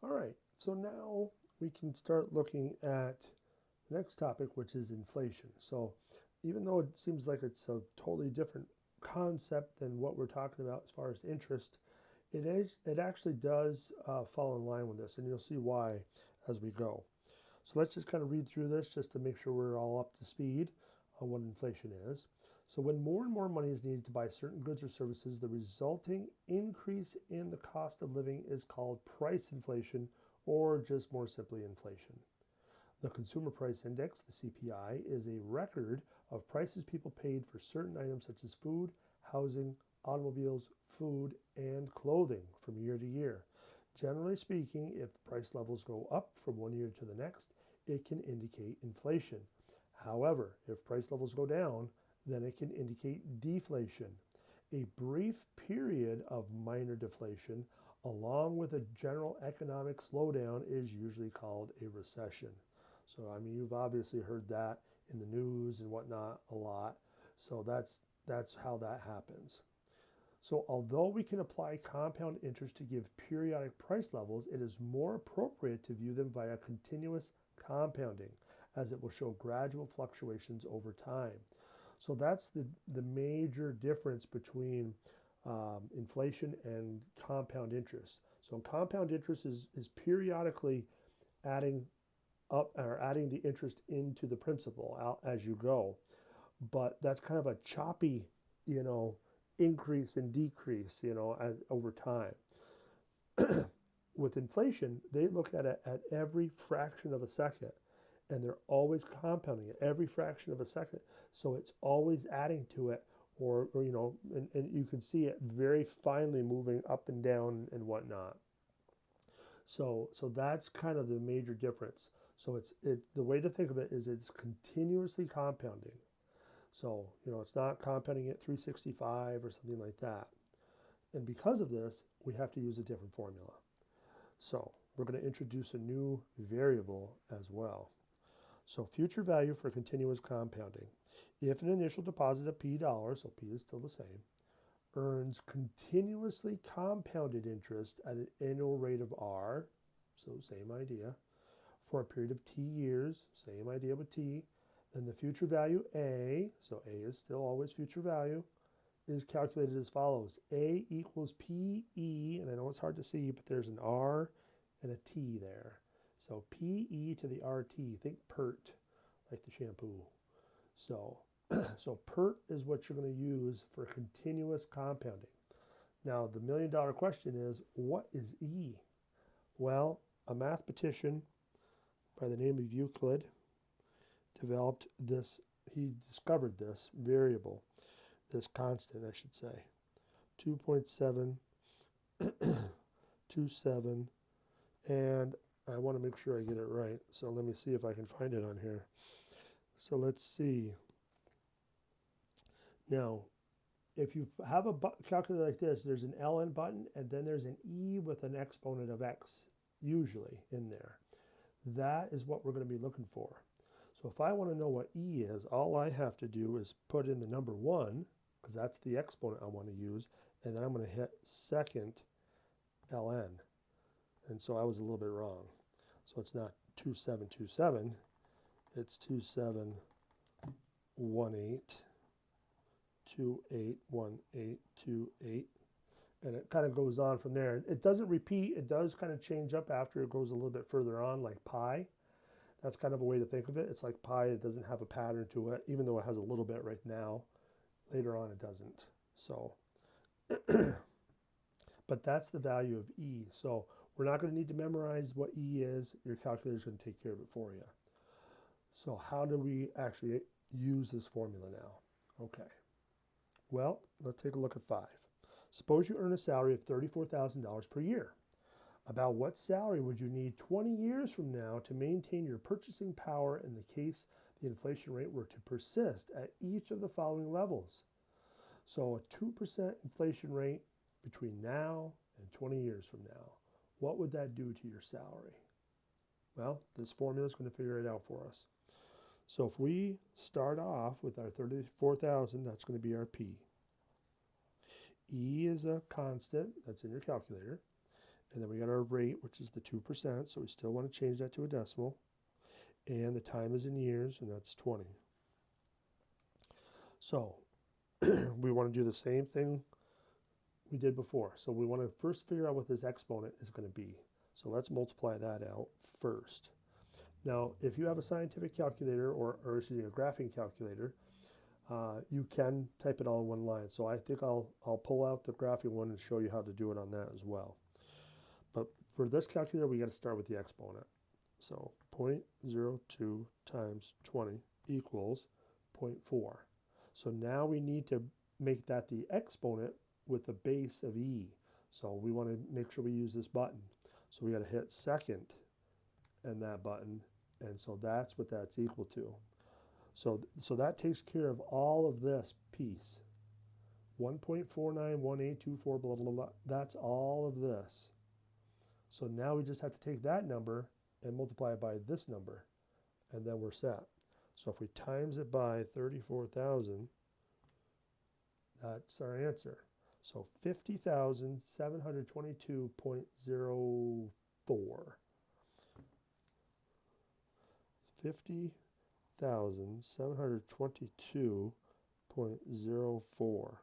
All right, so now we can start looking at the next topic, which is inflation. So even though it seems like it's a totally different concept than what we're talking about as far as interest, it actually does fall in line with this, and you'll see why as we go. So let's just kind of read through this just to make sure we're all up to speed on what inflation is. So when more and more money is needed to buy certain goods or services, the resulting increase in the cost of living is called price inflation, or just more simply inflation. The Consumer Price Index, the CPI, is a record of prices people paid for certain items such as food, housing, automobiles, food, and clothing from year to year. Generally speaking, if price levels go up from one year to the next, it can indicate inflation. However, if price levels go down, then it can indicate deflation. A brief period of minor deflation, along with a general economic slowdown, is usually called a recession. So, I mean, you've obviously heard that in the news and whatnot a lot. So that's how that happens. So although we can apply compound interest to give periodic price levels, it is more appropriate to view them via continuous compounding, as it will show gradual fluctuations over time. So that's the major difference between inflation and compound interest. So compound interest is periodically adding up or adding the interest into the principal out as you go. But that's kind of a choppy, you know, increase and decrease, over time. With inflation, they look at it at every fraction of a second, and they're always compounding it every fraction of a second. So it's always adding to it, and you can see it very finely moving up and down and whatnot. So that's kind of the major difference. So the way to think of it is it's continuously compounding. So, it's not compounding at 365 or something like that. And because of this, we have to use a different formula. So we're going to introduce a new variable as well. So future value for continuous compounding. If an initial deposit of P dollars, so P is still the same, earns continuously compounded interest at an annual rate of R, so same idea, for a period of T years, same idea with T, then the future value A, so A is still always future value, is calculated as follows. A equals PE, and I know it's hard to see, but there's an R and a T there. So PE to the RT, think PERT, like the shampoo. So, so PERT is what you're going to use for continuous compounding. Now, the million-dollar question is, what is E? Well, a mathematician by the name of Euclid he discovered this variable, this constant, I should say, 2.727, and I want to make sure I get it right. So let me see if I can find it on here. So let's see. Now, if you have a calculator like this, there's an ln button, and then there's an e with an exponent of x, usually in there. That is what we're going to be looking for. So if I want to know what E is, all I have to do is put in the number 1, because that's the exponent I want to use, and then I'm going to hit second ln. And so I was a little bit wrong. So it's not 2727, it's 2718281828, and it kind of goes on from there. It doesn't repeat, it does kind of change up after it goes a little bit further on, like pi. That's kind of a way to think of it. It's like pi, it doesn't have a pattern to it, even though it has a little bit right now. Later on it doesn't. So, but that's the value of E. So we're not going to need to memorize what E is. Your calculator is going to take care of it for you. So how do we actually use this formula now? Okay. Well, let's take a look at 5. Suppose you earn a salary of $34,000 per year. About what salary would you need 20 years from now to maintain your purchasing power in the case the inflation rate were to persist at each of the following levels? So a 2% inflation rate between now and 20 years from now. What would that do to your salary? Well, this formula is going to figure it out for us. So if we start off with our 34,000, that's going to be our P. E is a constant, that's in your calculator. And then we got our rate, which is the 2%, so we still want to change that to a decimal. And the time is in years, and that's 20. So we want to do the same thing we did before. So we want to first figure out what this exponent is going to be. So let's multiply that out first. Now, if you have a scientific calculator or excuse me, a graphing calculator, you can type it all in one line. So I think I'll pull out the graphing one and show you how to do it on that as well. But for this calculator, we got to start with the exponent. So 0.02 times 20 equals 0.4. So now we need to make that the exponent with the base of e. So we want to make sure we use this button. So we got to hit second and that button, and so that's what that's equal to. So that takes care of all of this piece. 1.491824 blah blah blah. That's all of this. So now we just have to take that number and multiply it by this number, and then we're set. So if we times it by 34,000, that's our answer. So 50,722.04. 50,722.04.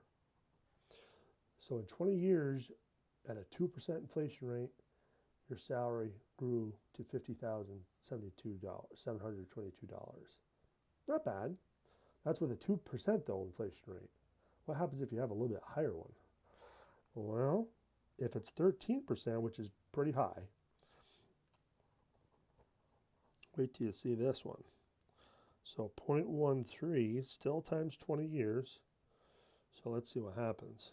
So in 20 years, at a 2% inflation rate, your salary grew to $50,722. Not bad. That's with a 2% though inflation rate. What happens if you have a little bit higher one? Well, if it's 13%, which is pretty high, wait till you see this one. So 0.13 still times 20 years. So let's see what happens.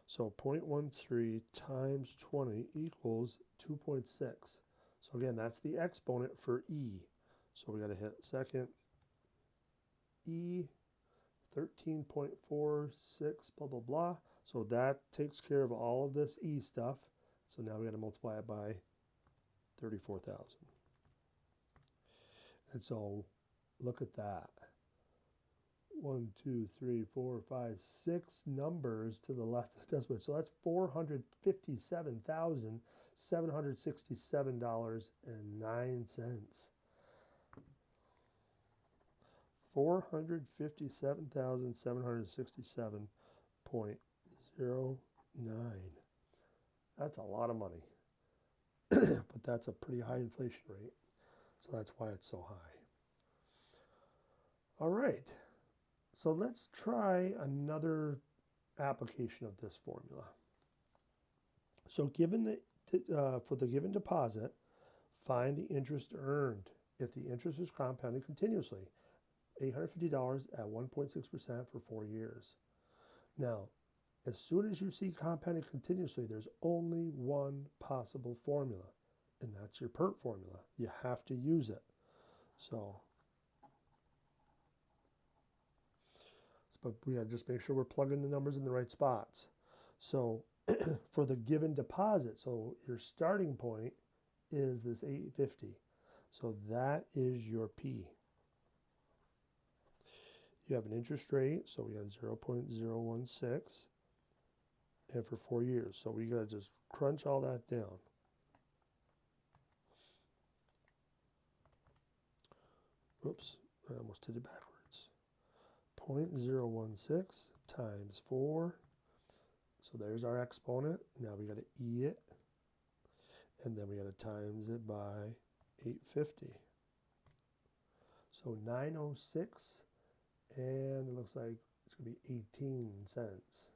So 0.13 times 20 equals 2.6. So again, that's the exponent for e. So we got to hit second e, 13.46, blah, blah, blah. So that takes care of all of this e stuff. So now we got to multiply it by 34,000. And so look at that. 1, 2, 3, 4, 5, 6 numbers to the left of the decimal. So that's $457,767.09. $457,767.09. That's a lot of money. But that's a pretty high inflation rate. So that's why it's so high. All right. So let's try another application of this formula. So given for the given deposit, find the interest earned if the interest is compounded continuously, $850 at 1.6% for 4 years. Now, as soon as you see compounded continuously, there's only one possible formula, and that's your PERT formula. You have to use it. But we got to just make sure we're plugging the numbers in the right spots. So for the given deposit, so your starting point is this 850. So that is your P. You have an interest rate, so we got 0.016, and for 4 years. So we got to just crunch all that down. Oops, I almost did it backwards. 0.016 times 4. So there's our exponent. Now we got to E it. And then we got to times it by 850. So 906. And it looks like it's going to be 18 cents.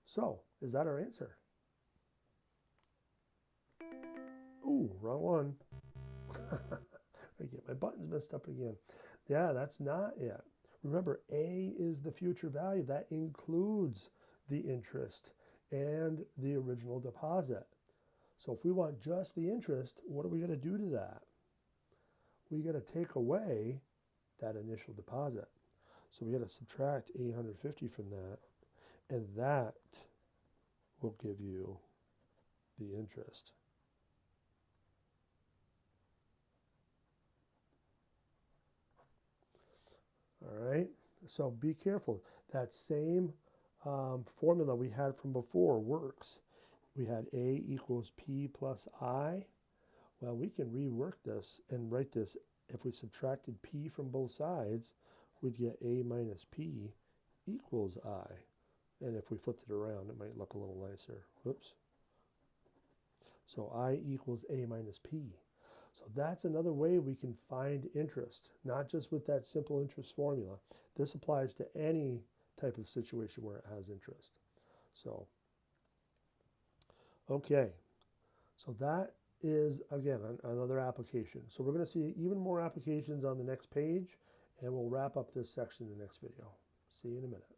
So, is that our answer? Ooh, wrong one. I get my buttons messed up again. Yeah, that's not it. Remember, A is the future value. That includes the interest and the original deposit. So if we want just the interest, what are we going to do to that? We got to take away that initial deposit. So we got to subtract 850 from that, and that will give you the interest. All right, so be careful. that same formula we had from before works. We had A equals P plus I. Well, we can rework this and write this. If we subtracted P from both sides, we'd get A minus P equals I. And if we flipped it around, it might look a little nicer. Whoops. So I equals A minus P. So that's another way we can find interest, not just with that simple interest formula. This applies to any type of situation where it has interest. So, okay. So that is, again, another application. So we're going to see even more applications on the next page, and we'll wrap up this section in the next video. See you in a minute.